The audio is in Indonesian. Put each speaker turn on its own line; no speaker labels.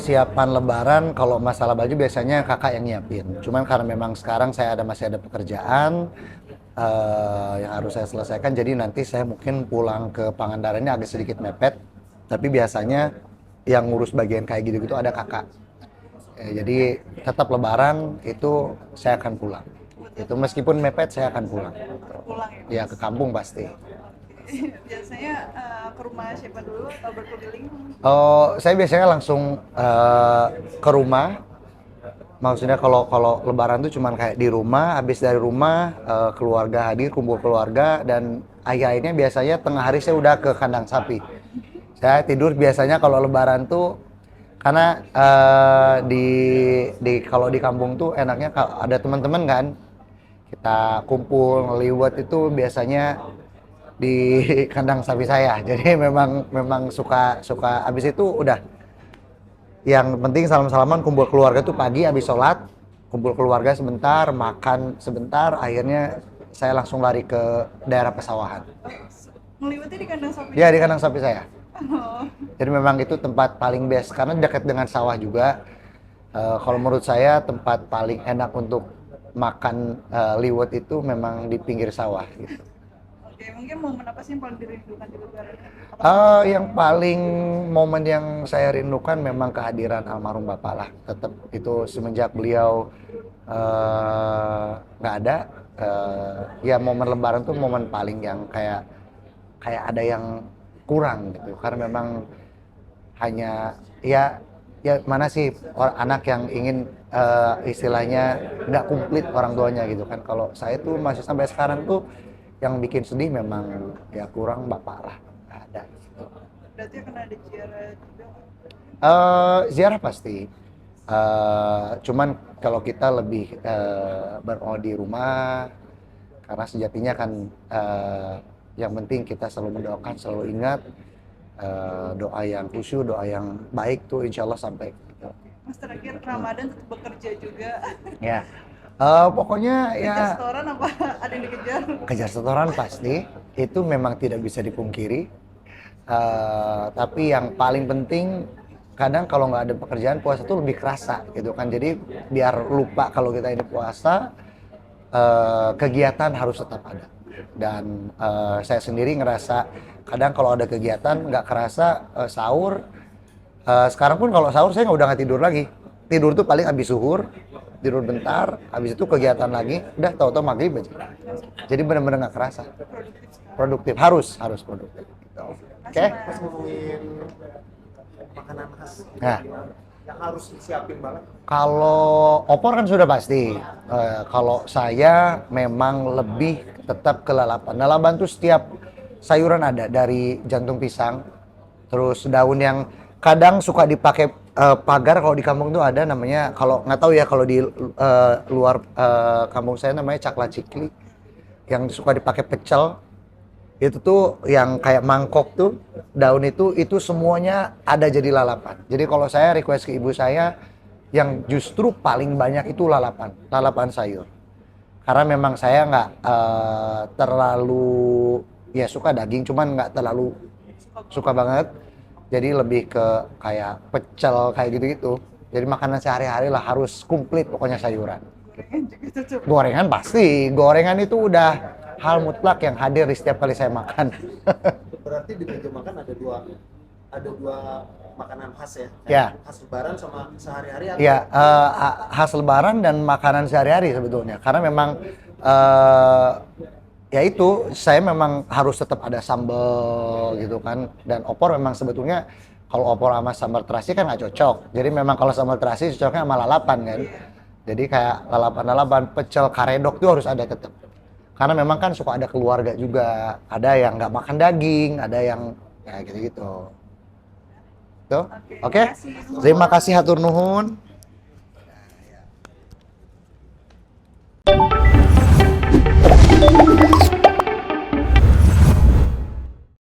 persiapan lebaran kalau masalah baju biasanya kakak yang nyiapin. Cuman karena memang sekarang masih ada pekerjaan yang harus saya selesaikan, jadi nanti saya mungkin pulang ke Pangandaran ini agak sedikit mepet. Tapi biasanya yang ngurus bagian kayak gitu-gitu ada kakak. Jadi tetap lebaran itu saya akan pulang. Itu meskipun mepet saya akan pulang.
Pulang
Ya
ya
ke
Mas?
kampung pasti.
Biasanya ke rumah siapa dulu atau berkeliling?
Oh, saya biasanya langsung ke rumah. Maksudnya kalau kalau lebaran tuh cuman kayak di rumah, habis dari rumah keluarga hadir, kumpul keluarga, dan akhir-akhirnya biasanya tengah hari saya udah ke kandang sapi. Saya tidur biasanya kalau lebaran tuh karena di kalau di kampung tuh enaknya kalau ada teman-teman kan, kita kumpul ngeliwat itu biasanya di kandang sapi saya. Jadi memang memang suka suka habis itu udah yang penting salam-salaman kumpul keluarga tuh pagi habis sholat, kumpul keluarga sebentar, makan sebentar, akhirnya saya langsung lari ke daerah pesawahan.
Ngeliwatnya di kandang sapi
Ya di
juga?
kandang sapi saya.
Oh,
Jadi memang itu tempat paling best karena dekat dengan sawah juga. Kalau menurut saya tempat paling enak untuk makan liwet itu memang di pinggir sawah gitu.
oke. Mungkin momen apa sih yang paling dirindukan di lebaran? Apakah masih
Yang paling momen yang saya rindukan memang kehadiran almarhum bapak lah. Tetap itu semenjak beliau nggak ada, ya momen lebaran tuh momen paling yang kayak kayak ada yang kurang gitu. Karena memang hanya ya ya mana sih anak yang ingin istilahnya nggak komplit orang tuanya gitu kan. Kalau saya tuh masih sampai sekarang tuh yang bikin sedih memang ya kurang bapak lah, nggak ada gitu.
berarti akan ada ziarah juga nggak?
Ziarah pasti. Cuman kalau kita lebih berada di rumah, karena sejatinya kan yang penting kita selalu mendoakan, selalu ingat doa yang khusyuk, doa yang baik tuh insya Allah sampai. Gitu.
Mas terakhir Ramadan tetap bekerja juga.
Ya, pokoknya
Kejar
ya
setoran apa ada yang dikejar?
kejar setoran pasti, itu memang tidak bisa dipungkiri. Tapi yang paling penting kadang kalau nggak ada pekerjaan puasa tuh lebih kerasa gitu kan. Jadi biar lupa kalau kita ini puasa, kegiatan harus tetap ada. Dan saya sendiri ngerasa kadang kalau ada kegiatan nggak kerasa sahur. Sekarang pun kalau sahur saya nggak tidur lagi. Tidur tuh paling habis zuhur, tidur bentar, habis itu kegiatan lagi, udah tahu-tahu maghrib aja. Jadi benar-benar nggak kerasa.
Produktif sekali.
Produktif, harus produktif. Gitu. Oke.
Makasih
Mas
Mas.
ngomongin makanan khas
Nah,
yang harus disiapin banget.
kalau opor kan sudah pasti. Kalau saya memang lebih tetap ke lalapan. Lalapan tuh setiap sayuran ada, dari jantung pisang, terus daun yang kadang suka dipakai pagar. Kalau di kampung tuh ada namanya, kalau nggak tahu ya kalau di luar kampung saya namanya cakla cikli, yang suka dipakai pecel. Itu tuh yang kayak mangkok tuh daun itu semuanya ada jadi lalapan. Jadi kalau saya request ke ibu saya yang justru paling banyak itu lalapan sayur. Karena memang saya nggak terlalu ya suka daging, cuman nggak terlalu suka banget. Jadi lebih ke kayak pecel kayak gitu-gitu. Jadi makanan sehari-hari lah harus komplit pokoknya sayuran.
Gorengan juga cocok.
Gorengan pasti, gorengan itu udah hal mutlak yang hadir di setiap kali saya makan.
Berarti di meja makan ada dua makanan khas ya?
Ya.
Khas lebaran sama sehari-hari atau
Ya, khas lebaran dan makanan sehari-hari sebetulnya. Karena memang ya itu saya memang harus tetap ada sambal gitu kan. Dan opor memang sebetulnya kalau opor sama sambal terasi kan nggak cocok. Jadi memang kalau sambal terasi cocoknya sama lalapan kan. Jadi kayak lalapan-lalapan, pecel, karedok itu harus ada tetap. Karena memang kan suka ada keluarga juga. Ada yang nggak makan daging, ada yang ya gitu-gitu. Tuh, oke.
Terima kasih.
Terima kasih hatur nuhun.